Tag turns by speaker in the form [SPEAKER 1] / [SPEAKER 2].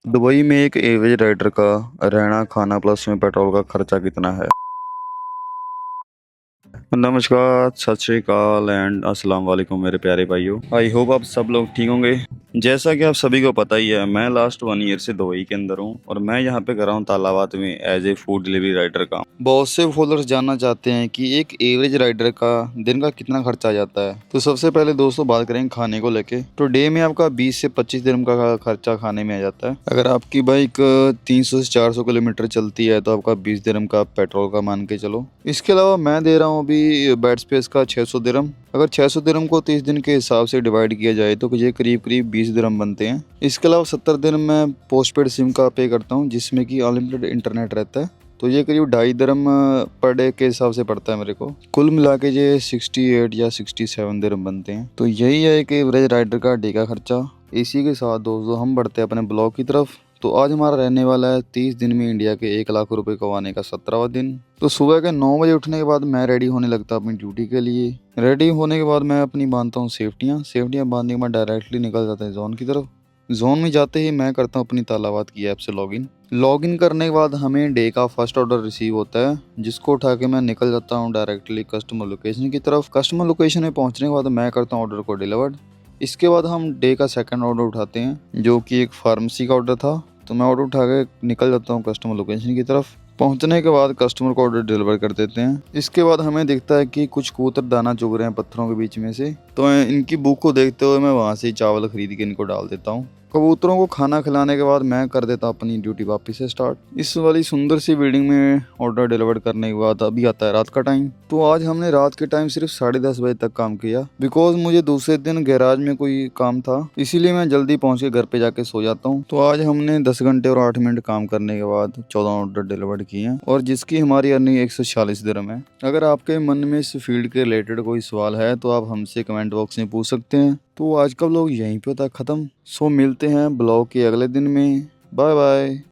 [SPEAKER 1] Dubai में एक average rider का रहना खाना प्लस में पेट्रोल का खर्चा कितना है? नमस्कार, सत श्री अकाल एंड अस्सलाम वालेकुम मेरे प्यारे भाइयों। आई होप आप सब लोग ठीक होंगे। जैसा कि आप सभी को पता ही है, मैं लास्ट 1 ईयर से दुबई के अंदर हूँ और मैं यहाँ पे कर रहा हूँ तालाबात में as a food delivery rider का। बहुत से फॉलोअर्स जानना चाहते हैं कि एक एवरेज राइडर का दिन का कितना खर्चा आ जाता है। तो सबसे पहले दोस्तों बात करेंगे खाने को लेके। तो डे में आपका 20 से 25 दिरहम का खर्चा खाने में आ जाता है। अगर आपकी बाइक 300 से 400 किलोमीटर चलती है तो आपका 20 दिरहम का पेट्रोल का मान के चलो। इसके अलावा मैं दे रहा हूँ अभी बेड स्पेस का 600 दिरहम। अगर 600 दिरहम को 30 दिन के हिसाब से डिवाइड किया जाए तो ये करीब करीब 20 दिरहम बनते हैं। इसके अलावा 70 दिरहम मैं पोस्ट पेड सिम का पे करता हूँ जिसमें कि अनलिमिटेड इंटरनेट रहता है। तो ये करीब 2.5 दिरहम पर डे के हिसाब से पड़ता है मेरे को। कुल मिला के ये 68 या 67 दिरहम बनते हैं। तो यही है एक एवरेज राइडर का डे का खर्चा। इसी के साथ दोस्तों हम बढ़ते हैं अपने ब्लॉग की तरफ। तो आज हमारा रहने वाला है 30 दिन में इंडिया के 1 लाख रुपए कमाने का 17वां दिन। तो सुबह के 9 बजे उठने के बाद मैं रेडी होने लगता अपनी ड्यूटी के लिए। रेडी होने के बाद मैं अपनी बांधता हूँ सेफ्टियाँ बांधने के बाद डायरेक्टली निकल जाता है जोन की तरफ। जोन में जाते ही मैं करता हूँ अपनी तालाबात की ऐप से लॉगिन करने के बाद हमें डे का फर्स्ट ऑर्डर रिसीव होता है, जिसको उठा के मैं निकल जाता हूँ डायरेक्टली कस्टमर लोकेशन की तरफ। कस्टमर लोकेशन में पहुँचने के बाद मैं करता हूँ ऑर्डर को डिलीवर्ड। इसके बाद हम डे का सेकंड ऑर्डर उठाते हैं जो कि एक फार्मेसी का ऑर्डर था। तो मैं ऑर्डर उठा के निकल जाता हूँ कस्टमर लोकेशन की तरफ। पहुंचने के बाद कस्टमर को ऑर्डर डिलीवर कर देते हैं। इसके बाद हमें दिखता है कि कुछ कबूतर दाना चुग रहे हैं पत्थरों के बीच में से। तो इनकी भूख को देखते हुए मैं वहां से ही चावल खरीद के इनको डाल देता हूँ। कबूतरों को खाना खिलाने के बाद मैं कर देता हूँ अपनी ड्यूटी वापस से स्टार्ट। इस वाली सुंदर सी बिल्डिंग में ऑर्डर डिलीवर करने के बाद अभी आता है रात का टाइम। तो आज हमने रात के टाइम सिर्फ 10:30 बजे तक काम किया बिकॉज मुझे दूसरे दिन गैराज में कोई काम था, इसीलिए मैं जल्दी पहुंच के घर पे जाके सो जाता हूँ। तो आज हमने 10 घंटे और 8 मिनट काम करने के बाद 14 ऑर्डर डिलीवर किए हैं और जिसकी हमारी अर्निंग 146 दिरहम है। अगर आपके मन में इस फील्ड के रिलेटेड कोई सवाल है तो आप हमसे कमेंट बॉक्स में पूछ सकते हैं। तो आज का ब्लॉग यहीं पे होता है ख़त्म। सो मिलते हैं ब्लॉग के अगले दिन में। Bye bye.